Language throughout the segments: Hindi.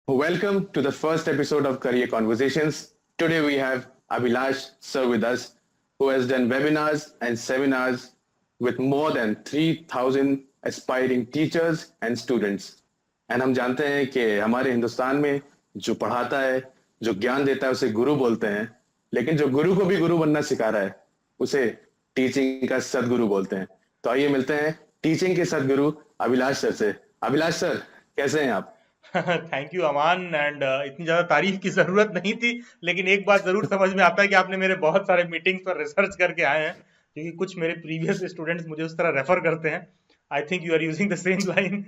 Welcome to the first episode of Career Conversations. Today we have Abhilash sir with us, who has done webinars and seminars with more than 3,000 aspiring teachers and students. And हम जानते हैं कि हमारे हिंदुस्तान में जो पढ़ाता है, जो ज्ञान देता है उसे गुरु बोलते हैं, लेकिन जो गुरु को भी गुरु बनना सिखा रहा है उसे टीचिंग का सदगुरु बोलते हैं. तो आइए मिलते हैं टीचिंग के सदगुरु अभिलाष सर से. अभिलाष सर, कैसे हैं आप? Thank you Aman. एंड इतनी ज्यादा तारीफ की जरूरत नहीं थी, लेकिन एक बात जरूर समझ में आता है कि आपने मेरे बहुत सारे मीटिंग्स पर रिसर्च करके आए हैं, क्योंकि कुछ मेरे प्रीवियस स्टूडेंट्स मुझे उस तरह रेफर करते हैं. I think you are using the same line.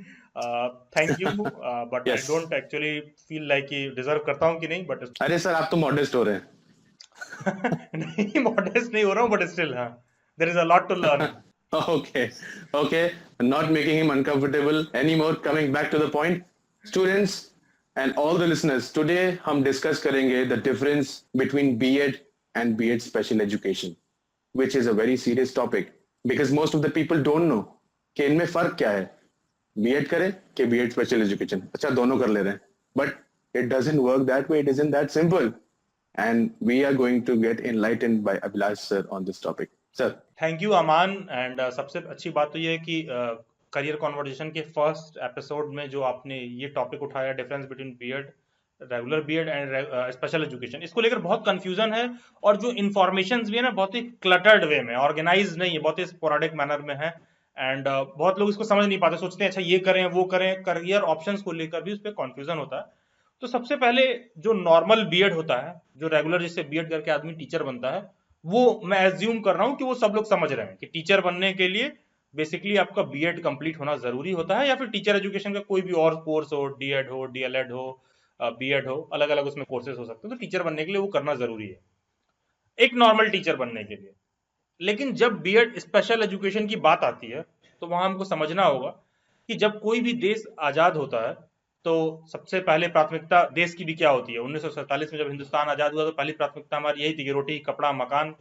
Thank you, but I Yes. Don't actually feel like कि डिजर्व करता हूँ कि नहीं, बट अरे सर, आप तो मॉडेस्ट हो रहे हैं. नहीं, मॉडेस्ट नहीं हो रहा हूँ, बट स्टिल हाँ, there is a lot to learn. Okay. Not making him uncomfortable anymore. Coming back to the point, students and all the listeners, today हम discuss करेंगे the difference between B.Ed and B.Ed special education, which is a very serious topic because most of the people don't know कि इनमें फर्क क्या है. B.Ed करें कि B.Ed special education. अच्छा, दोनों कर ले रहे हैं. But it doesn't work that way. It isn't that simple. And we are going to get enlightened by Abhilash sir on this topic. Sir. Thank you Aman. And सबसे अच्छी बात तो ये है कि करियर कॉन्वर्सेशन के फर्स्ट एपिसोड में जो आपने ये टॉपिक उठाया, difference between BEd, regular BEd and special education, इसको लेकर बहुत कंफ्यूजन है. और जो इन्फॉर्मेशन भी है ना, बहुत ही क्लटर्ड वे में, ऑर्गेनाइज नहीं है, बहुत ही स्पोराडिक मैनर में है. एंड बहुत लोग इसको समझ नहीं पाते, सोचते हैं अच्छा ये करें वो करें. करियर ऑप्शंस को लेकर भी उस पर कॉन्फ्यूजन होता है. तो सबसे पहले जो नॉर्मल बीएड होता है, जो रेगुलर जिससे बीएड करके आदमी टीचर बनता है, वो मैं एज्यूम कर रहा हूँ कि वो सब लोग समझ रहे हैं कि टीचर बनने के लिए बेसिकली आपका बीएड कंप्लीट होना जरूरी होता है, या फिर टीचर एजुकेशन का कोई भी और कोर्स हो, डीएड हो, डीएलएड हो, बीएड हो, अलग अलग उसमें कोर्सेज हो सकते हैं. तो टीचर बनने के लिए वो करना जरूरी है, एक नॉर्मल टीचर बनने के लिए. लेकिन जब बीएड स्पेशल एजुकेशन की बात आती है, तो वहां हमको समझना होगा कि जब कोई भी देश आजाद होता है, तो सबसे पहले प्राथमिकता देश की भी क्या होती है. 1947 में जब हिंदुस्तान आजाद हुआ, तो पहली प्राथमिकता हमारी यही थी कि रोटी कपड़ा मकान.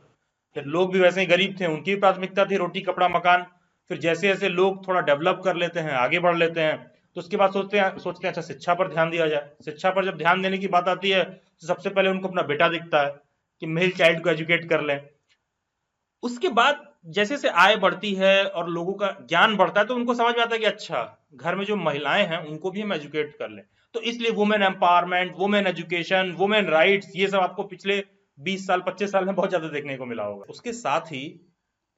फिर लोग भी वैसे ही गरीब थे, उनकी भी प्राथमिकता थी रोटी कपड़ा मकान. फिर जैसे जैसे लोग थोड़ा डेवलप कर लेते हैं, आगे बढ़ लेते हैं, तो उसके बाद सोचते हैं अच्छा शिक्षा पर ध्यान दिया जाए. शिक्षा पर जब ध्यान देने की बात आती है, तो सबसे पहले उनको अपना बेटा दिखता है कि मेल चाइल्ड को एजुकेट कर लें. उसके बाद जैसे जैसे आय बढ़ती है और लोगों का ज्ञान बढ़ता है, तो उनको समझ में आता है कि अच्छा घर में जो महिलाएं हैं उनको भी हम एजुकेट कर लें. तो इसलिए women empowerment, women education, women rights, ये सब आपको पिछले 20 साल 25 साल में बहुत ज्यादा देखने को मिला होगा. उसके साथ ही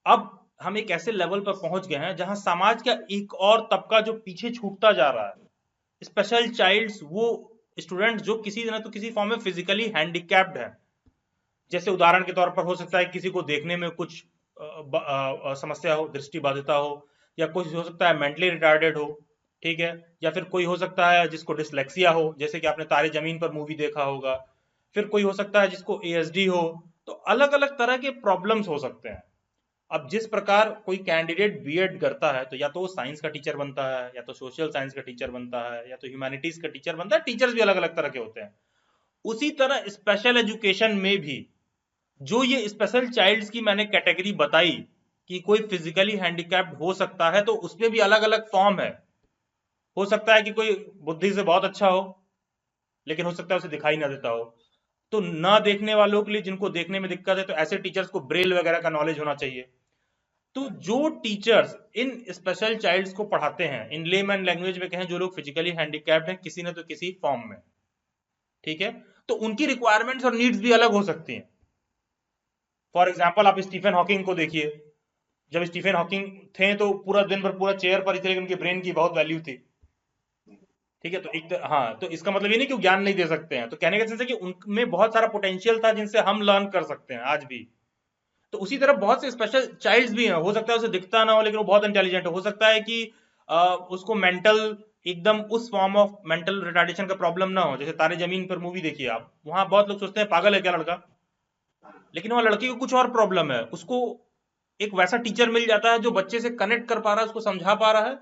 अब हम एक ऐसे लेवल पर पहुंच गए हैं जहां समाज का एक और तबका जो पीछे छूटता जा रहा है, स्पेशल चाइल्ड्स, वो स्टूडेंट जो किसी न तो किसी फॉर्म में फिजिकली हैंडिकैप्ड है. जैसे उदाहरण के तौर पर हो सकता है किसी को देखने में कुछ समस्या हो, दृष्टि बाधिता हो, या कोई हो सकता है मेंटली रिटार्डेड हो, ठीक है, या फिर कोई हो सकता है जिसको डिसलेक्सिया हो, जैसे कि आपने तारे जमीन पर मूवी देखा होगा. फिर कोई हो सकता है जिसको एएसडी हो. तो अलग अलग तरह के प्रॉब्लम्स हो सकते हैं. अब जिस प्रकार कोई कैंडिडेट बीएड करता है, तो या तो वो साइंस का टीचर बनता है, या तो सोशल साइंस का टीचर बनता है, या तो ह्यूमैनिटीज का टीचर बनता है. टीचर्स भी अलग अलग तरह के होते हैं. उसी तरह स्पेशल एजुकेशन में भी जो ये स्पेशल चाइल्ड्स की मैंने कैटेगरी बताई कि कोई फिजिकली हैंडिकैप्ड हो सकता है, तो उसमें भी अलग अलग फॉर्म है. हो सकता है कि कोई बुद्धि से बहुत अच्छा हो, लेकिन हो सकता है उसे दिखाई ना देता हो. तो ना देखने वालों के लिए, जिनको देखने में दिक्कत है, तो ऐसे टीचर्स को ब्रेल वगैरह का नॉलेज होना चाहिए. तो जो टीचर्स इन स्पेशल चाइल्ड्स को पढ़ाते हैं, इन लेमैन लैंग्वेज में कहें, जो लोग फिजिकली हैंडिकैप्ड हैं किसी न तो किसी फॉर्म में, ठीक है, तो उनकी रिक्वायरमेंट्स और नीड्स भी अलग हो सकती हैं. फॉर एग्जाम्पल आप स्टीफन हॉकिंग को देखिए. जब स्टीफन हॉकिंग थे तो पूरा दिन भर पूरा चेयर पर ही थे, लेकिन उनके ब्रेन की बहुत वैल्यू थी, ठीक है. तो हाँ, तो इसका मतलब ये नहीं कि वो ज्ञान नहीं दे सकते हैं. तो कहने का सेंस है कि उनमें बहुत सारा पोटेंशियल था जिनसे हम लर्न कर सकते हैं आज भी. तो उसी तरह बहुत से स्पेशल चाइल्ड्स भी हैं. हो सकता है उसे दिखता ना हो, लेकिन वो बहुत इंटेलिजेंट हो सकता है कि उसको मेंटल, एकदम उस फॉर्म ऑफ मेंटल रिटार्डेशन का प्रॉब्लम ना हो. जैसे तारे जमीन पर मूवी देखिए आप, वहां बहुत लोग सोचते हैं पागल है क्या लड़का, लेकिन वहां लड़की को कुछ और प्रॉब्लम है. उसको एक वैसा टीचर मिल जाता है जो बच्चे से कनेक्ट कर पा रहा है, उसको समझा पा रहा है.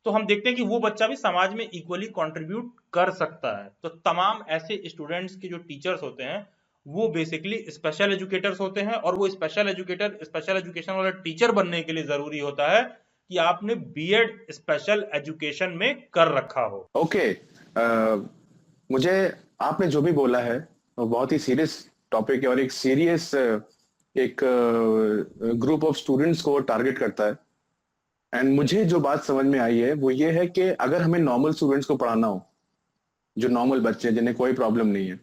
तो हम देखते हैं कि वो बच्चा भी समाज में इक्वली कंट्रीब्यूट कर सकता है. तो तमाम ऐसे स्टूडेंट्स के जो टीचर्स होते हैं, वो बेसिकली स्पेशल एजुकेटर्स होते हैं. और वो स्पेशल एजुकेटर, स्पेशल एजुकेशन वाला टीचर बनने के लिए जरूरी होता है कि आपने बीएड स्पेशल एजुकेशन में कर रखा हो. Okay. मुझे आपने जो भी बोला है वो बहुत ही सीरियस टॉपिक है और एक सीरियस एक ग्रुप ऑफ स्टूडेंट्स को टारगेट करता है। एंड मुझे जो बात समझ में आई है वो ये है कि अगर हमें नॉर्मल स्टूडेंट्स को पढ़ाना हो, जो नॉर्मल बच्चे हैं जिन्हें कोई प्रॉब्लम नहीं है,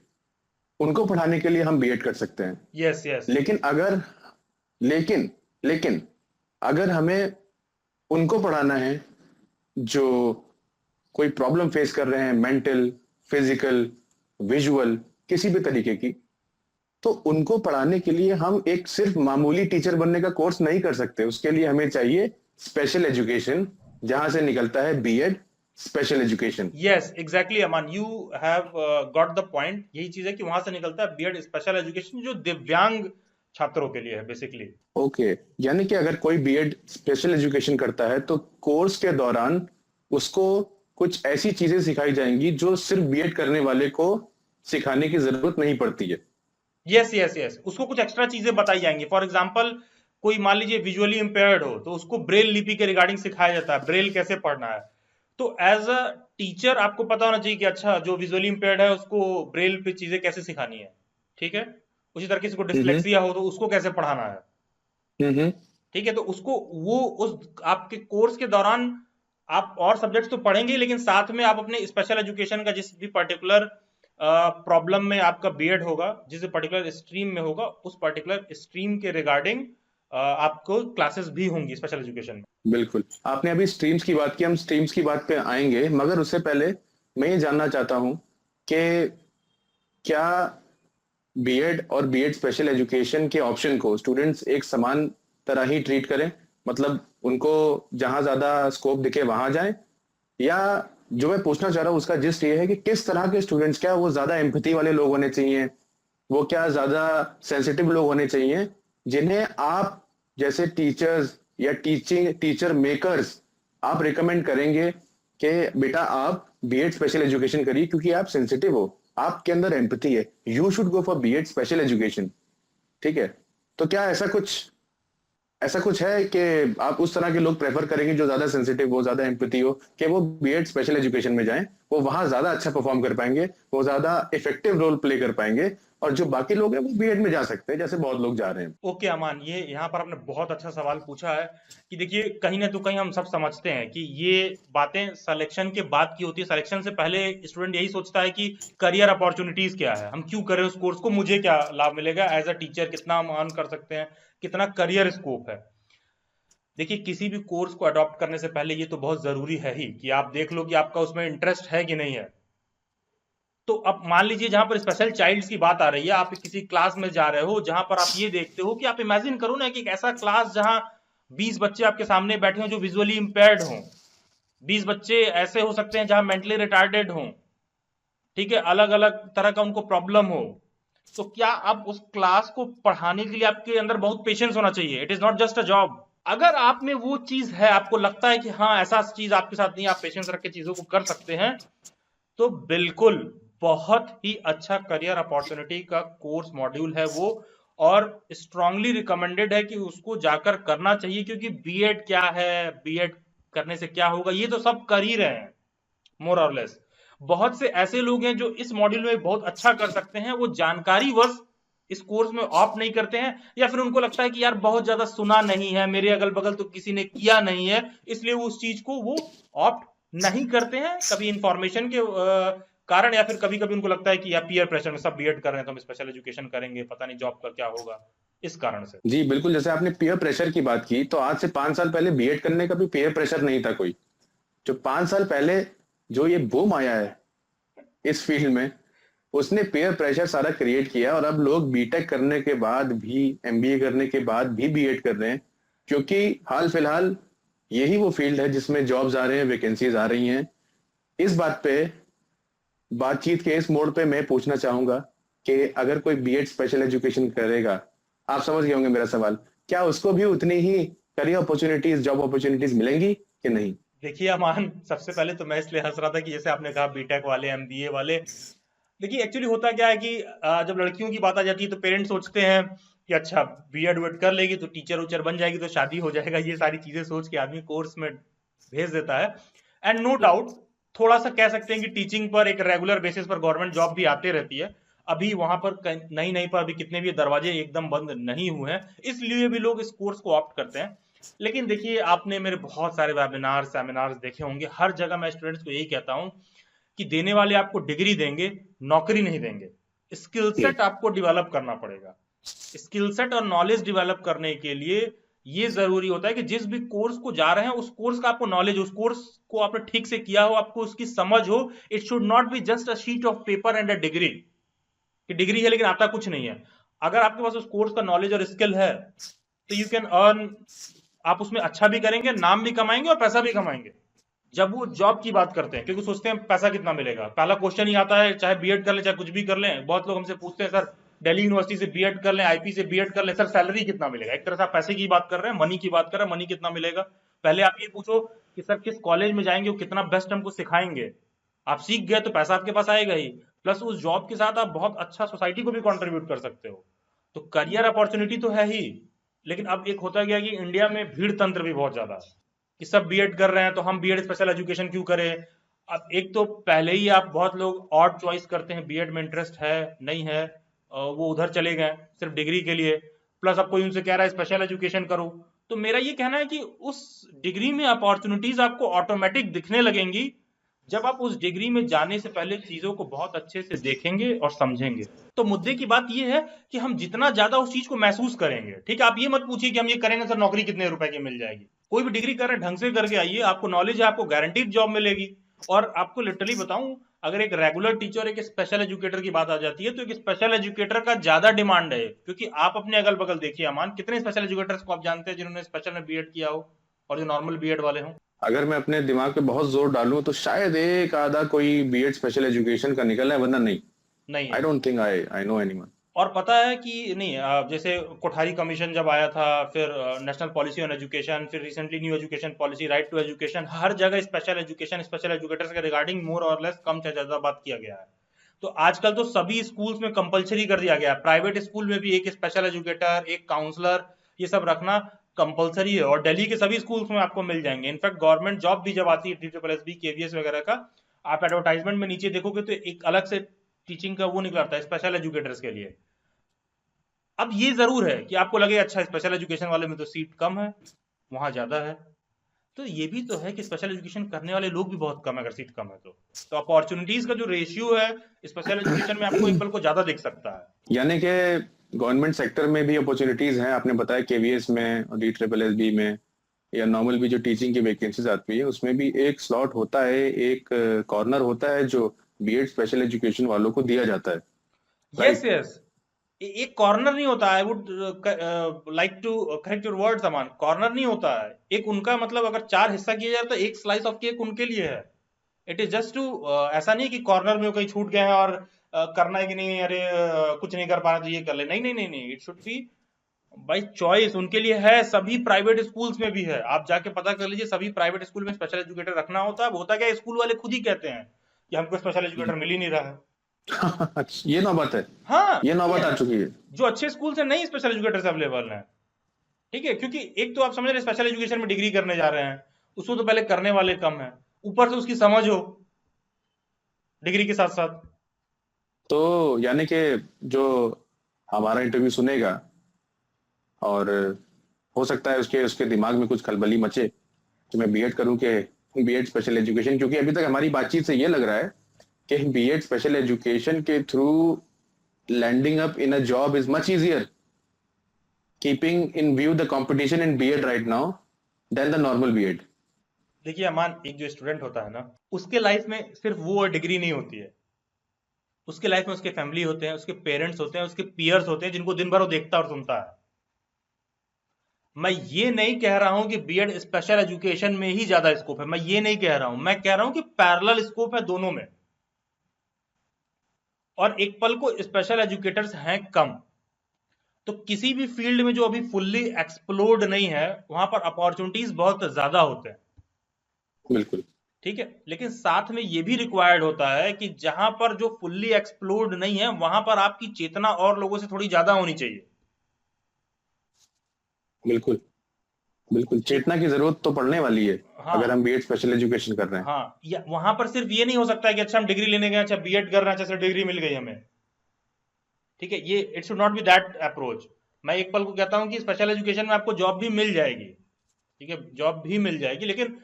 उनको पढ़ाने के लिए हम बीएड कर सकते हैं। Yes yes. लेकिन अगर लेकिन लेकिन अगर हमें उनको पढ़ाना है जो कोई प्रॉब्लम फेस कर रहे हैं, मेंटल, फिजिकल, विजुअल, किसी भी तरीके की, तो उनको पढ़ाने के लिए हम एक सिर्फ मामूली टीचर बनने का कोर्स नहीं कर सकते। उसके लिए हमें चाहिए स्पेशल एजुकेशन, जहां से निकलता है BEd special education. Yes exactly Aman, you have got the point. यही चीज है कि वहां से निकलता है बीएड स्पेशल एजुकेशन, जो दिव्यांग छात्रों के लिए है बेसिकली। ओके, यानी कि अगर कोई बीएड स्पेशल एजुकेशन करता है तो कोर्स के दौरान उसको कुछ ऐसी चीजें सिखाई जाएंगी जो सिर्फ बीएड करने वाले को सिखाने की जरूरत नहीं पड़ती है। यस यस यस, उसको कुछ एक्स्ट्रा चीजें बताई जाएंगी। फॉर एग्जाम्पल, कोई मान लीजिए विजुअली इंपेयर्ड हो तो उसको ब्रेल लिपि के रिगार्डिंग सिखाया जाता है, ब्रेल कैसे पढ़ना है। तो एज अ टीचर आपको पता होना चाहिए कि अच्छा, जो विजुअली इंपेयर्ड है उसको ब्रेल पे चीजें कैसे सिखानी है, ठीक है। उसी तरह किसी को हम्म डिसलेक्सिया हो तो उसको कैसे पढ़ाना है, हम्म ठीक है। तो उसको वो उस आपके कोर्स के दौरान आप और सब्जेक्ट्स तो पढ़ेंगे, लेकिन साथ में आप अपने स्पेशल एजुकेशन का जिस भी पर्टिकुलर प्रॉब्लम में आपका बीएड होगा, जिस पर्टिकुलर स्ट्रीम में होगा, उस पर्टिकुलर स्ट्रीम के रिगार्डिंग आपको क्लासेस भी होंगी स्पेशल एजुकेशन में। बिल्कुल, आपने अभी स्ट्रीम्स की बात की, हम स्ट्रीम्स की बात पे आएंगे, मगर उससे पहले मैं ये जानना चाहता हूँ कि क्या बीएड और बीएड स्पेशल एजुकेशन के ऑप्शन को स्टूडेंट्स एक समान तरह ही ट्रीट करें, मतलब उनको जहां ज्यादा स्कोप दिखे वहां जाएं, या जो मैं पूछना चाह रहा हूँ उसका जिस्ट ये है कि किस तरह के स्टूडेंट्स, क्या वो ज्यादा एम्पैथी वाले लोग होने चाहिए, वो क्या ज्यादा सेंसिटिव लोग होने चाहिए, जिन्हें आप जैसे टीचर्स या टीचर मेकर्स आप रिकमेंड करेंगे कि बेटा आप बीएड स्पेशल एजुकेशन करिए क्योंकि आप सेंसिटिव हो, आपके अंदर एम्पैथी है, you should go for BEd special education. ठीक है, तो क्या ऐसा कुछ है कि आप उस तरह के लोग प्रेफर करेंगे जो ज्यादा सेंसिटिव हो, ज्यादा एम्पैथी हो, कि वो बीएड स्पेशल एजुकेशन में जाएं, वो वहां ज्यादा अच्छा परफॉर्म कर पाएंगे, वो ज्यादा इफेक्टिव रोल प्ले कर पाएंगे, और जो बाकी लोग हैं वो बीएड में जा सकते हैं जैसे बहुत लोग जा रहे हैं। ओके अमान, ये यहाँ पर आपने बहुत अच्छा सवाल पूछा है कि देखिए, कहीं ना तो कहीं हम सब समझते हैं कि ये बातें सिलेक्शन के बाद की होती है। सिलेक्शन से पहले स्टूडेंट यही सोचता है कि करियर अपॉर्चुनिटीज क्या है, हम क्यों करें उस कोर्स को, मुझे क्या लाभ मिलेगा एज अ टीचर, कितना हम अर्न कर सकते हैं, कितना करियर स्कोप है। देखिए, किसी भी कोर्स को अडॉप्ट करने से पहले ये तो बहुत जरूरी है ही कि आप देख लो कि आपका उसमें इंटरेस्ट है कि नहीं है। तो अब मान लीजिए, जहां पर स्पेशल चाइल्ड्स की बात आ रही है, आप किसी क्लास में जा रहे हो जहां पर आप ये देखते हो कि आप इमेजिन करो ना कि एक ऐसा क्लास जहां 20 बच्चे आपके सामने बैठे हों जो विजुअली इंपेयर्ड हों। 20 बच्चे ऐसे हो सकते हैं जहां मेंटली रिटार्डेड हों, ठीक है, अलग अलग तरह का उनको प्रॉब्लम हो। तो क्या अब उस क्लास को पढ़ाने के लिए आपके अंदर बहुत पेशेंस होना चाहिए। It is not just a job. अगर आप में वो चीज है, आपको लगता है कि हाँ, ऐसा चीज आपके साथ नहीं, आप पेशेंस रख के चीजों को कर सकते हैं, तो बिल्कुल बहुत ही अच्छा करियर अपॉर्चुनिटी का कोर्स मॉड्यूल है वो। और स्ट्रांगली रिकमेंडेड है कि उसको जाकर करना चाहिए, क्योंकि बीएड क्या है, बीएड करने से क्या होगा, ये तो सब कर ही रहे हैं मोर और लेस। बहुत से ऐसे लोग हैं जो इस मॉड्यूल में बहुत अच्छा कर सकते हैं, वो जानकारी वर्ष इस कोर्स में ऑप्ट नहीं करते हैं, या फिर उनको लगता है कि यार बहुत ज्यादा सुना नहीं है, मेरे अगल बगल तो किसी ने किया नहीं है, इसलिए वो उस चीज को वो ऑप्ट नहीं करते हैं, कभी इंफॉर्मेशन के कारण, या फिर कभी कभी उनको लगता है कि यार पीयर प्रेशर में सब बीएड कर रहे हैं तो हम स्पेशल एजुकेशन करेंगे, पता नहीं जॉब का क्या होगा, इस कारण से। जी बिल्कुल, जैसे आपने पीयर प्रेशर की बात की, तो आज से 5 साल पहले बीएड करने का भी पीयर प्रेशर नहीं था कोई। जो 5 साल पहले जो ये बूम आया है इस फील्ड में, उसने पीयर प्रेशर सारा क्रिएट किया, और अब लोग बीटेक करने के बाद भी, एमबीए करने के बाद भी बीएड कर रहे हैं, क्योंकि हाल फिलहाल यही वो फील्ड है जिसमें जॉब्स आ रहे हैं, वैकेंसीज आ रही हैं। इस बात पे, बातचीत के इस मोड़ पे मैं पूछना चाहूंगा कि अगर कोई बीएड स्पेशल एजुकेशन करेगा, आप समझ गए होंगे मेरा सवाल, क्या उसको भी उतनी ही करियर अपॉर्चुनिटीज, जॉब अपॉर्चुनिटीज मिलेंगी कि नहीं? देखिए अमान, सबसे पहले तो मैं इसलिए हंस रहा था कि जैसे आपने कहा बीटेक वाले, एमबीए वाले। देखिए, एक्चुअली होता क्या है कि जब लड़कियों की बात आ जाती है तो पेरेंट्स सोचते हैं कि अच्छा, बीएड वेड कर लेगी तो टीचर उचर बन जाएगी तो शादी हो जाएगा, ये सारी चीजें सोच के आदमी कोर्स में भेज देता है। एंड नो डाउट, थोड़ा सा कह सकते हैं कि टीचिंग पर एक रेगुलर बेसिस पर गवर्नमेंट जॉब भी आती रहती है, अभी वहां पर नई नई पर अभी कितने भी दरवाजे एकदम बंद नहीं हुए हैं, इसलिए भी लोग इस कोर्स को ऑप्ट करते हैं। लेकिन देखिए, आपने मेरे बहुत सारे वेबिनार सेमिनार्स देखे होंगे, हर जगह मैं स्टूडेंट्स को यही कहता हूं कि देने वाले आपको डिग्री देंगे, नौकरी नहीं देंगे। स्किल जी सेट आपको डेवलप करना पड़ेगा। स्किल सेट और नॉलेज डेवलप करने के लिए ये जरूरी होता है कि जिस भी कोर्स को जा रहे हैं उस कोर्स का आपको नॉलेज, उस कोर्स को आपने ठीक से किया हो, आपको उसकी समझ हो। It should not be just a sheet of paper and a degree, कि डिग्री है लेकिन आता कुछ नहीं है। अगर आपके पास उस कोर्स का नॉलेज और स्किल है तो यू कैन अर्न, आप उसमें अच्छा भी करेंगे, नाम भी कमाएंगे और पैसा भी कमाएंगे। जब वो जॉब की बात करते हैं, क्योंकि सोचते हैं पैसा कितना मिलेगा, पहला क्वेश्चन ही आता है, चाहे बीएड कर ले चाहे कुछ भी कर लें। बहुत लोग हमसे पूछते हैं, सर दिल्ली यूनिवर्सिटी से बीएड कर लें, आईपी से बीएड कर लें, सर सैलरी कितना मिलेगा? एक तरह से आप पैसे की बात कर रहे हैं, मनी की बात कर रहे हैं, मनी कितना मिलेगा। पहले आप ये पूछो कि सर किस कॉलेज में जाएंगे, वो कितना बेस्ट हमको सिखाएंगे। आप सीख गए तो पैसा आपके पास आएगा ही, प्लस उस जॉब के साथ आप बहुत अच्छा सोसाइटी को भी कंट्रीब्यूट कर सकते हो। तो करियर अपॉर्चुनिटी तो है ही, लेकिन अब एक होता गया कि इंडिया में भीड़ तंत्र भी बहुत ज्यादा है कि सब बीएड कर रहे हैं तो हम बीएड स्पेशल एजुकेशन क्यों करें। अब एक तो पहले ही आप बहुत लोग ऑड चॉइस करते हैं, बीएड में इंटरेस्ट है नहीं है, वो उधर चले गए सिर्फ डिग्री के लिए। प्लस अब कोई उनसे कह रहा है स्पेशल एजुकेशन करो। तो मेरा ये कहना है कि उस डिग्री में अपॉर्चुनिटीज आपको ऑटोमेटिक दिखने लगेंगी जब आप उस डिग्री में जाने से पहले चीजों को बहुत अच्छे से देखेंगे और समझेंगे। तो मुद्दे की बात यह है कि हम जितना ज्यादा उस चीज को महसूस करेंगे, ठीक है, आप ये मत पूछिए कि हम ये करेंगे सर नौकरी कितने रुपए की मिल जाएगी। कोई भी डिग्री कर रहे हैं ढंग से करके आइए, आपको नॉलेज है, आपको गारंटीड जॉब मिलेगी। और आपको लिटरली बताऊं, अगर एक रेगुलर टीचर एक स्पेशल एजुकेटर की बात आ जाती है तो एक स्पेशल एजुकेटर का ज्यादा डिमांड है, क्योंकि आप अपने अगल बगल देखिए अमान, कितने स्पेशल एजुकेटर्स को आप जानते हैं जिन्होंने स्पेशल में बीएड किया हो और जो नॉर्मल बीएड वाले हों? अगर मैं अपने दिमाग पे बहुत जोर डालूं तो शायद एक आधा कोई बीएड स्पेशल एजुकेशन का निकलना है, वरना नहीं। नहीं आई है। Don't think I know anyone. और पता है कि नहीं, जैसे कोठारी कमीशन जब आया था, फिर नेशनल पॉलिसी ऑन एजुकेशन, फिर recently new education policy right to education, हर जगह स्पेशल एजुकेशन, स्पेशल एजुकेटर्स के रिगार्डिंग मोर और लेस कम से ज्यादा बात किया गया है। तो आजकल तो सभी स्कूल्स में कंपलसरी कर दिया गया है, प्राइवेट स्कूल में भी एक स्पेशल एजुकेटर, एक काउंसलर, ये सब रखना कंपलसरी है, और दिल्ली के सभी स्कूल्स में आपको मिल जाएंगे। इनफैक्ट गवर्नमेंट जॉब भी जब आती है DSSB KVS वगैरह का, आप एडवर्टाइजमेंट में नीचे देखोगे तो एक अलग से टीचिंग का वो निकलता है स्पेशल एजुकेटर्स के लिए। अब ये जरूर है कि आपको लगे अच्छा स्पेशल एजुकेशन वाले में तो सीट कम है, वहां ज्यादा है। तो ये भी तो है कि स्पेशल एजुकेशन करने वाले लोग भी बहुत कम है अगर सीट कम है तो अपॉर्चुनिटीज का जो रेशियो है स्पेशल एजुकेशन में आपको एक पल को ज्यादा दिख सकता है। यानी कि गवर्नमेंट सेक्टर में भी अपॉर्चुनिटीज हैं, आपने बताया केवीएस में और DSSB में, या नॉर्मल भी जो टीचिंग की वैकेंसीज आती है उसमें भी एक स्लॉट होता है, एक कॉर्नर होता है जो बीएड स्पेशल एजुकेशन वालों को दिया जाता है, यस राइट? यस, एक कॉर्नर नहीं होता। I would like to correct your words Aman, corner नहीं होता है एक उनका, मतलब अगर 4 हिस्सा किया जाए तो एक स्लाइस ऑफ केक उनके लिए है। इट इज जस्ट टू, ऐसा नहीं है कि कॉर्नर में वो कहीं छूट गए हैं और करना है कि नहीं, अरे कुछ नहीं कर पा रहे तो ये कर ले, नहीं नहीं नहीं नहीं, it should be by choice उनके लिए है। सभी प्राइवेट स्कूल्स में भी है, आप जाके पता कर लीजिए, सभी प्राइवेट स्कूल में स्पेशल एजुकेटर रखना होता है। होता क्या है, स्कूल वाले खुद ही कहते हैं कि हमको स्पेशल एजुकेटर मिल ही नहीं रहा है। ये नौबत है, हाँ, ये ये नौबत आ है। चुकी है। जो अच्छे स्कूल से नहीं स्पेशल एजुकेटर्स अवेलेबल हैं, ठीक है, क्योंकि एक तो आप समझ रहे स्पेशल एजुकेशन में डिग्री करने जा रहे हैं, उसको तो पहले करने वाले कम है, ऊपर से उसकी समझ हो डिग्री के साथ साथ। तो यानी कि जो हमारा इंटरव्यू सुनेगा और हो सकता है उसके उसके दिमाग में कुछ खलबली मचे कि मैं बीएड करूं कि बीएड स्पेशल एजुकेशन, क्योंकि अभी तक हमारी बातचीत से ये लग रहा है कि बीएड स्पेशल एजुकेशन के through landing up in a job is much easier, keeping in view the competition in BEd right now then the normal BEd. देखिए अमान, एक जो स्टूडेंट होता है ना, उसके लाइफ में सिर्फ वो डिग्री नहीं होती है, उसके लाइफ में उसके फैमिली होते हैं, उसके पेरेंट्स होते हैं, उसके पीयर्स होते हैं जिनको दिन भर वो देखता और सुनता है। मैं ये नहीं कह रहा हूं कि बीएड स्पेशल एजुकेशन में ही ज्यादा स्कोप है, मैं ये नहीं कह रहा हूं, मैं कह रहा हूं कि पैरेलल स्कोप है दोनों में। और एक पल को स्पेशल एजुकेटर्स हैं कम, तो किसी भी फील्ड में जो अभी फुल्ली एक्सप्लोर्ड नहीं है वहां पर अपॉर्चुनिटीज बहुत ज्यादा होते हैं। बिल्कुल। ठीक है, लेकिन साथ में ये भी रिक्वायर्ड होता है कि जहां पर जो फुल्ली एक्सप्लोर्ड नहीं है वहां पर आपकी चेतना और लोगों से थोड़ी ज्यादा होनी चाहिए। बिल्कुल बिल्कुल, ठीक। चेतना की जरूरत तो पड़ने वाली है। हाँ अगर हम बीएड स्पेशल एजुकेशन कर रहे हैं। हाँ, या वहां पर सिर्फ ये नहीं हो सकता है कि अच्छा हम डिग्री लेने गए, अच्छा बीएड कर रहे हैं, अच्छा डिग्री मिल गई हमें, ठीक है, ये it should not be that approach. मैं एक पल को कहता हूँ कि स्पेशल एजुकेशन में आपको जॉब भी मिल जाएगी, ठीक है, जॉब भी मिल जाएगी, लेकिन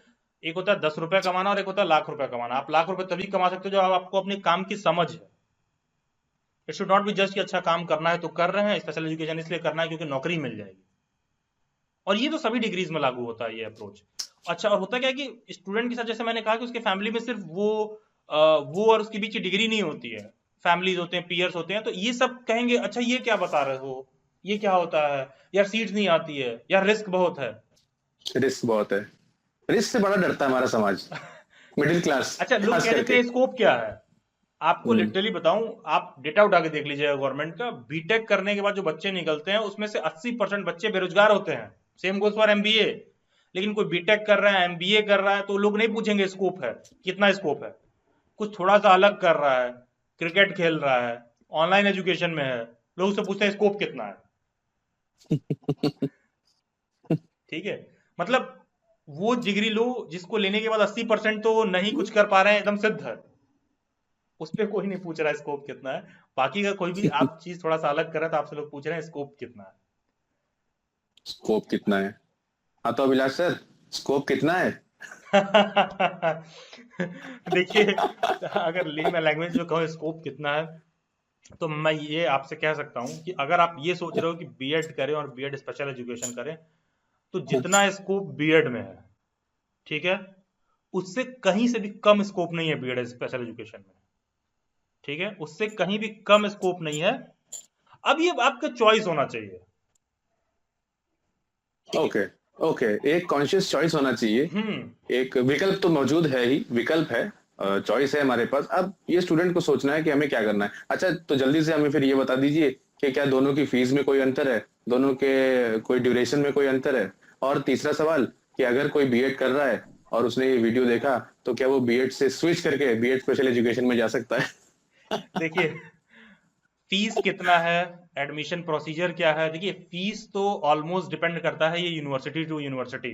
एक होता है 10 रुपए कमाना और एक होता है लाख रुपए कमाना। आप लाख रुपए तभी कमा सकते हो जब आपको अपने काम की समझ है। It should not be just कि अच्छा काम करना है तो कर रहे हैं, स्पेशल एजुकेशन इसलिए करना है क्योंकि नौकरी मिल जाएगी। और ये तो सभी डिग्रीज में लागू होता है ये अप्रोच। अच्छा, और होता क्या है कि स्टूडेंट के साथ, जैसे मैंने कहा कि उसके फैमिली में सिर्फ वो और उसके बीच की डिग्री नहीं होती है, फैमिलीज होते हैं, पीयर्स होते हैं, तो ये सब कहेंगे अच्छा ये क्या बता रहे हो, ये क्या होता है यार, सीट्स नहीं आती है यार, रिस्क बहुत है। रिस्क बहुत है, रिस्क से बड़ा डरता है हमारा समाज, मिडिल क्लास अच्छा, लोग खास कह देते करके। हैं स्कोप क्या है। आपको हम्म। लिटरली बताऊं, आप डेटा उठा के देख लीजिएगा गवर्नमेंट का, बीटेक करने के बाद जो बच्चे निकलते हैं उसमें से 80% बच्चे बेरोजगार होते हैं। Same goes for MBA. लेकिन कोई बीटेक कर रहा है, एमबीए कर रहा है, तो लोग नहीं पूछेंगे स्कोप है कितना, स्कोप है कुछ थोड़ा सा अलग कर रहा है, क्रिकेट खेल रहा है, ऑनलाइन एजुकेशन में है, लोग उससे पूछते हैं स्कोप कितना है। ठीक है, मतलब वो डिग्री लो जिसको लेने के बाद 80% तो नहीं कुछ कर पा रहे हैं, एकदम सिद्ध है, उस पर कोई नहीं पूछ रहा है स्कोप कितना है। बाकी का कोई भी आप चीज थोड़ा सा अलग कर रहे हैं तो आपसे लोग पूछ रहे हैं स्कोप कितना स्कोप कितना है? हाँ तो अभिलाष सर, स्कोप कितना है? है। देखिए, अगर ले मैं लैंग्वेज में कहूँ स्कोप कितना है, तो मैं ये आपसे कह सकता हूँ कि अगर आप ये सोच रहे हो कि बीएड करें और बीएड स्पेशल एजुकेशन करें, तो जितना स्कोप बीएड में है, ठीक है, उससे कहीं से भी कम स्कोप नहीं है बीएड स्पेशल एजुकेशन में, ठीक है, उससे कहीं भी कम स्कोप नहीं है। अब ये आपका चॉइस होना चाहिए, ठीक है। ओके, ओके, एक कॉन्शियस चॉइस होना चाहिए। हम्म। एक विकल्प तो मौजूद है ही, विकल्प है, चॉइस है हमारे पास। अब ये स्टूडेंट को सोचना है कि हमें क्या करना है। अच्छा, तो जल्दी से हमें फिर ये बता दीजिए कि क्या दोनों की फीस में कोई अंतर है, दोनों के कोई ड्यूरेशन में कोई अंतर है, और तीसरा सवाल कि अगर कोई बीएड कर रहा है और उसने ये वीडियो देखा, तो क्या वो बीएड से स्विच करके बीएड स्पेशल एजुकेशन में जा सकता है? देखिए, फीस कितना है, एडमिशन प्रोसीजर क्या है, देखिए फीस तो ऑलमोस्ट डिपेंड करता है ये यूनिवर्सिटी टू यूनिवर्सिटी।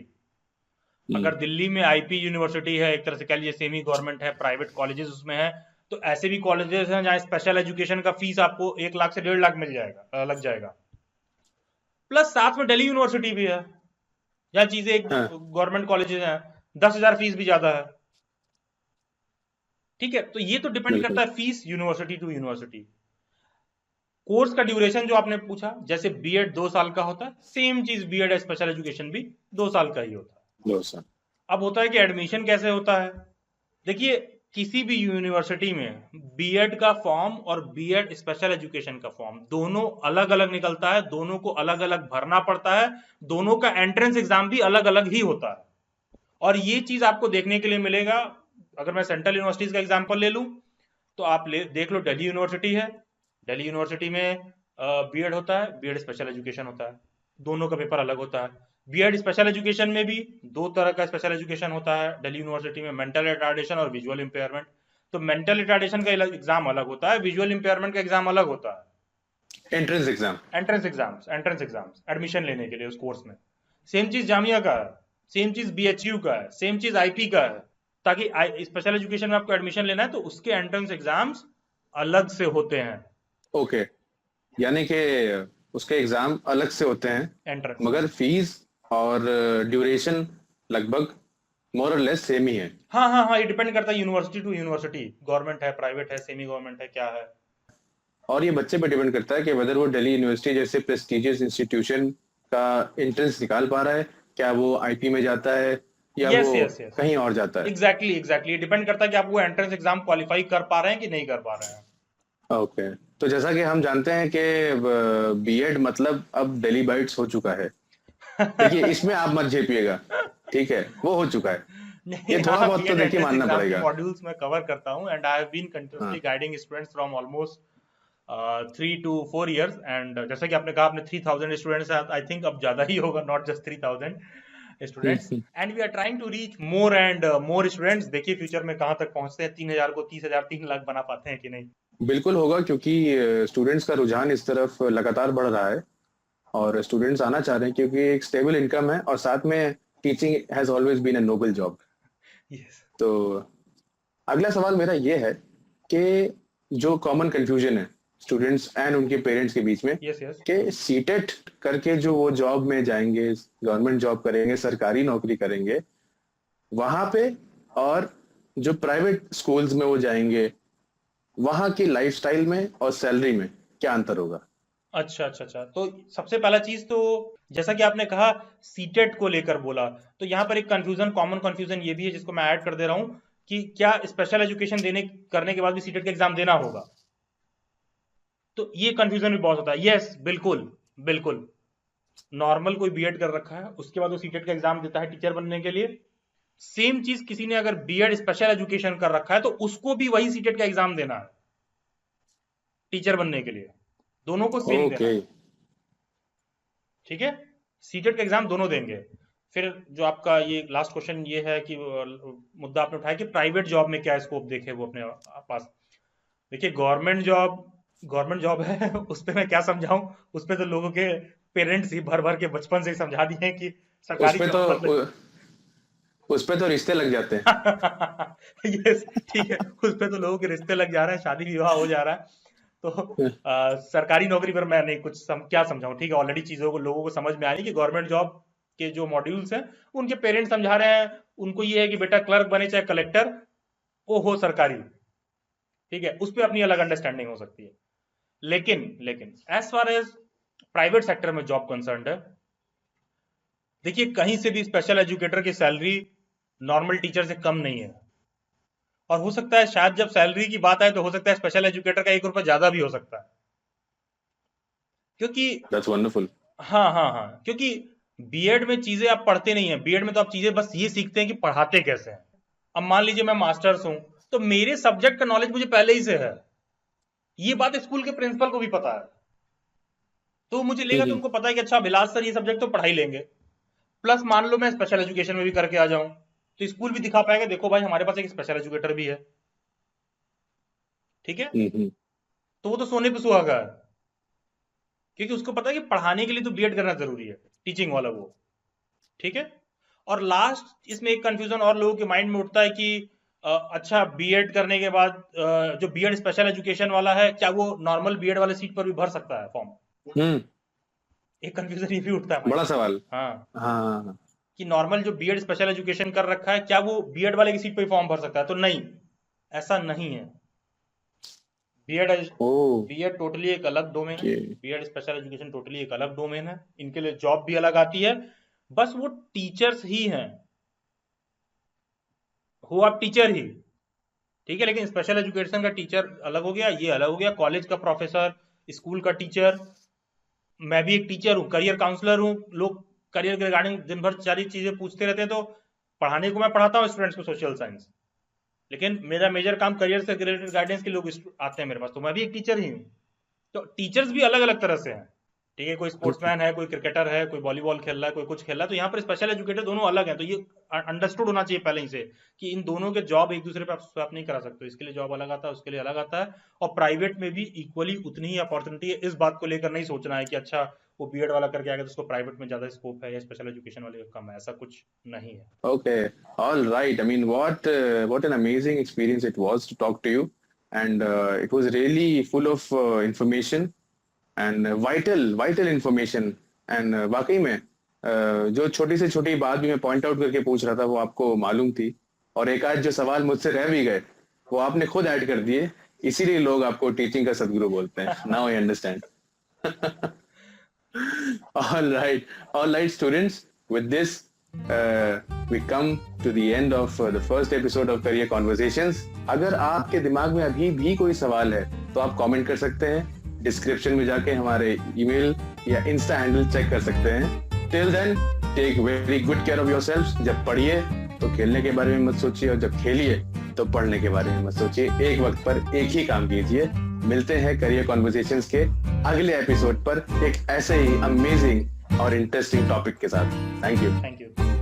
अगर दिल्ली में आईपी यूनिवर्सिटी है, एक तरह से कह लीजिए सेमी गवर्नमेंट है, प्राइवेट कॉलेजेस उसमें है, तो ऐसे भी कॉलेजेस हैं जहाँ स्पेशल एजुकेशन का फीस आपको 1 लाख से 1.5 लाख मिल जाएगा, लग जाएगा। प्लस साथ में दिल्ली यूनिवर्सिटी भी है, जहाँ चीजें एक हाँ। गवर्नमेंट कॉलेजेस हैं, 10,000 फीस भी ज्यादा है, ठीक है। तो ये तो डिपेंड करता बिल्कुल। है fees university to university. Course का ड्यूरेशन जो आपने पूछा, जैसे बीएड 2 साल का होता है, सेम चीज बीएड स्पेशल एजुकेशन भी 2 साल का ही होता है। दोस्त। अब होता है कि एडमिशन कैसे होता है। देखिए, किसी भी यूनिवर्सिटी में बीएड का फॉर्म और बीएड स्पेशल एजुकेशन का फॉर्म दोनों अलग अलग निकलता है, दोनों को अलग अलग भरना पड़ता है, दोनों का एंट्रेंस एग्जाम भी अलग अलग ही होता है। और ये चीज आपको देखने के लिए मिलेगा, अगर मैं सेंट्रल यूनिवर्सिटीज का एग्जांपल ले लूं, तो आप देख लो, दिल्ली यूनिवर्सिटी है, दिल्ली यूनिवर्सिटी में बीएड होता है, बीएड स्पेशल एजुकेशन होता है, दोनों का पेपर अलग होता है। बीएड स्पेशल एजुकेशन में भी 2 तरह का स्पेशल एजुकेशन होता है दिल्ली यूनिवर्सिटी में, मेंटल रिटार्डेशन और विजुअल इंपेयरमेंट। तो मेंटल रिटार्डेशन का एग्जाम अलग होता है, विजुअल इंपेयरमेंट का एग्जाम अलग होता है। Entrance exam. Entrance exams admission लेने के लिए उस कोर्स में। सेम चीज जामिया का है, सेम चीज बीएचयू का है, सेम चीज आईपी का है। ताकि स्पेशल एजुकेशन में आपको एडमिशन लेना है तो उसके एंट्रेंस एग्जाम्स अलग से होते हैं। ओके, यानी कि उसके एग्जाम अलग से होते हैं, एंट्रेंस, मगर फीस और ड्यूरेशन लगभग मोर और लेस सेम ही है। हाँ हाँ हाँ, ये डिपेंड करता है यूनिवर्सिटी टू यूनिवर्सिटी, गवर्नमेंट है, प्राइवेट है, सेमी गवर्नमेंट है, क्या है। और ये बच्चे पे डिपेंड करता है कि वेदर वो दिल्ली यूनिवर्सिटी जैसे प्रेस्टिजियस इंस्टीट्यूशन का एंट्रेंस निकाल पा रहा है, क्या वो आईपी में जाता है या यस वो यस यस, कहीं और जाता है। एग्जैक्टली एग्जैक्टली, डिपेंड करता है कि आप वो एंट्रेंस एग्जाम क्वालिफाई कर पा रहे हैं कि नहीं कर पा रहे हैं। ओके, तो जैसा कि हम जानते हैं कि बीएड मतलब अब दिल्ली बाइट्स हो चुका है। देखिए, इसमें आप मत झेपिएगा, ठीक है, वो हो चुका है। नहीं, ये थोड़ा हाँ, बहुत तो बीएड देखिए एंट्रेंस मानना एग्जाम के पड़ेगा। मॉड्यूल्स मैं कवर करता हूँ, and I have been continuously हाँ। Guiding students from almost 3 to 4 years, and जैसा कि आपने कहा, आपने 3,000 स्टूडेंट्स, आई थिंक अब ज्यादा ही होगा, not just 3,000 students, and we are trying to reach more and more students. देखिए फ्यूचर में कहाँ तक पहुंचते हैं, 3,000 को 30,000 3 लाख बना पाते हैं कि नहीं। बिल्कुल होगा, क्योंकि स्टूडेंट्स का रुझान इस तरफ लगातार बढ़ रहा है और स्टूडेंट्स आना चाह रहे हैं, क्योंकि एक स्टेबल इनकम है और साथ में teaching has always been a noble job. Yes तो अगला सवाल मेरा ये है कि जो कॉमन कंफ्यूजन है स्टूडेंट्स एंड उनके पेरेंट्स के बीच में यस यस कि सीटेट करके जो वो जॉब में जाएंगे, गवर्नमेंट जॉब करेंगे, सरकारी नौकरी करेंगे वहां पे, और जो प्राइवेट स्कूल्स में वो जाएंगे वहां की लाइफस्टाइल में और सैलरी में क्या अंतर होगा? अच्छा अच्छा अच्छा, तो सबसे पहला चीज तो जैसा कि आपने कहा सीटेट को लेकर बोला, तो यहाँ पर एक कंफ्यूजन, कॉमन कंफ्यूजन ये भी है जिसको मैं ऐड कर दे रहा हूँ कि क्या स्पेशल एजुकेशन देने करने के बाद भी सीटेट का एग्जाम देना होगा। तो ये कंफ्यूजन भी बहुत होता है। यस बिल्कुल बिल्कुल, नॉर्मल कोई बीएड कर रखा है उसके बाद वो सीटेट का एग्जाम देता है टीचर बनने के लिए, सेम चीज किसी ने अगर बीएड स्पेशल एजुकेशन कर रखा है तो उसको भी वही सीटेट का एग्जाम देना है टीचर बनने के लिए, दोनों को सेम देना ओके है। ठीक है, सीटेट का एग्जाम दोनों देंगे। फिर जो आपका ये लास्ट क्वेश्चन ये है कि मुद्दा आपने उठाया कि प्राइवेट जॉब में क्या स्कोप देखे वो अपने पास। देखिए गवर्नमेंट जॉब है उस पे मैं क्या समझाऊं, उस पे तो लोगों के पेरेंट्स ही भर भर के बचपन से ही समझा दिए हैं कि उस सरकारी पे तो जॉब मतलब उस पे तो रिश्ते लग जाते हैं। यस ठीक है, उस पे तो लोगों के रिश्ते लग जा रहे हैं, शादी विवाह हो जा रहा है। तो सरकारी नौकरी पर मैं नहीं कुछ क्या समझाऊं। ठीक है, ऑलरेडी चीजों को लोगों को समझ में आ रही है कि गवर्नमेंट जॉब के जो मॉड्यूल्स हैं उनके पेरेंट्स समझा रहे हैं, उनको ये है कि बेटा क्लर्क बने चाहे कलेक्टर, वो हो सरकारी। ठीक है, उस पर अपनी अलग अंडरस्टैंडिंग हो सकती है। लेकिन लेकिन as far as private sector में जॉब कंसर्न है, देखिए कहीं से भी स्पेशल एजुकेटर की सैलरी नॉर्मल टीचर से कम नहीं है, और हो सकता है शायद जब सैलरी की बात आए तो हो सकता है स्पेशल एजुकेटर का 1 रुपया ज्यादा भी हो सकता है, क्योंकि दैट्स वंडरफुल। हाँ हाँ हाँ, क्योंकि बीएड में चीजें आप पढ़ते नहीं है, बीएड में तो आप चीजें बस ये सीखते हैं कि पढ़ाते कैसे हैं। अब मान लीजिए मैं मास्टर्स हूं तो मेरे सब्जेक्ट का नॉलेज मुझे पहले ही से है, ये बात स्कूल के प्रिंसिपल को भी पता है, तो मुझे लेगा कि उनको पता है कि अच्छा अभिलाष सर ये सब्जेक्ट तो पढ़ा ही लेंगे। प्लस मान लो मैं स्पेशल एजुकेशन में भी करके आ जाऊं तो स्कूल भी दिखा पाएगा देखो भाई हमारे पास एक स्पेशल एजुकेटर भी है। ठीक है, तो वो तो सोने पे सुहागा है, क्योंकि उसको पता है कि पढ़ाने के लिए तो बीएड करना जरूरी है, टीचिंग वाला वो। ठीक है, और लास्ट इसमें एक कंफ्यूजन और लोगों के माइंड में उठता है कि अच्छा बीएड करने के बाद जो बीएड स्पेशल एजुकेशन वाला है क्या वो नॉर्मल बीएड वाले सीट पर भी भर सकता है फॉर्म। एक कंफ्यूजन ये भी उठता है बड़ा सवाल। हाँ हाँ कि नॉर्मल जो बीएड स्पेशल एजुकेशन कर रखा है क्या वो बीएड वाले की सीट पर फॉर्म भर सकता है, तो नहीं, ऐसा नहीं है। बीएड बीएड टोटली एक अलग डोमेन है, बीएड स्पेशल एजुकेशन टोटली एक अलग डोमेन है, इनके लिए जॉब भी अलग आती है, बस वो टीचर्स ही हैं, हो आप टीचर ही। ठीक है, लेकिन स्पेशल एजुकेशन का टीचर अलग हो गया, ये अलग हो गया, कॉलेज का प्रोफेसर, स्कूल का टीचर, मैं भी एक टीचर हूँ, करियर काउंसलर हूँ। लोग करियर के रिगार्डिंग दिन भर सारी चीजें पूछते रहते हैं, तो पढ़ाने को मैं पढ़ाता हूँ स्टूडेंट्स को सोशल साइंस, लेकिन मेरा मेजर काम करियर से रिलेटेड गाइडेंस के लोग आते हैं मेरे पास, तो मैं भी एक टीचर ही हूँ। तो टीचर्स भी अलग अलग तरह से हैं। ठीक है, कोई स्पोर्ट्समैन है, कोई क्रिकेटर है, कोई वॉलीबॉल खेल रहा है, कोई कुछ खेल रहा है, तो यहाँ पर स्पेशल एजुकेटर दोनों अलग हैं। तो ये अंडरस्टूड होना चाहिए पहले ही से कि इन दोनों के जॉब एक दूसरे पे आप स्वैप नहीं करा सकते, इसके लिए जॉब अलग आता है, उसके लिए अलग आता है। और प्राइवेट में भी इक्वली उतनी ही अपॉर्चुनिटी है, इस बात को लेकर नहीं सोचना है कि अच्छा वो बीएड वाला करके आएगा तो उसको प्राइवेट में ज्यादा स्कोप है या स्पेशल एजुकेशन वाले का कम है, ऐसा कुछ नहीं है। Okay, all right. I mean, what an amazing experience it was to talk to you, and it was really full of information and vital information. And वाकई में जो छोटी से छोटी बात भी मैं पॉइंट आउट करके पूछ रहा था वो आपको मालूम थी, और एक आध जो सवाल मुझसे रह भी गए वो आपने खुद ऐड कर दिए, इसीलिए लोग आपको टीचिंग का सदगुरु बोलते हैं। Now I understand. All right, students. With this, we come to the end of the first episode of Career Conversations. अगर आपके दिमाग में अभी भी कोई सवाल है तो आप कमेंट कर सकते हैं, डिस्क्रिप्शन में जाके हमारे ईमेल या इंस्टा हैंडल चेक कर सकते हैं। Till then, take very good care of yourselves. जब पढ़िए तो खेलने के बारे में मत सोचिए, और जब खेलिए तो पढ़ने के बारे में मत सोचिए। एक वक्त पर एक ही काम कीजिए। मिलते हैं करियर कॉन्वर्सेशंस के अगले एपिसोड पर एक ऐसे ही अमेजिंग और इंटरेस्टिंग टॉपिक के साथ। Thank you.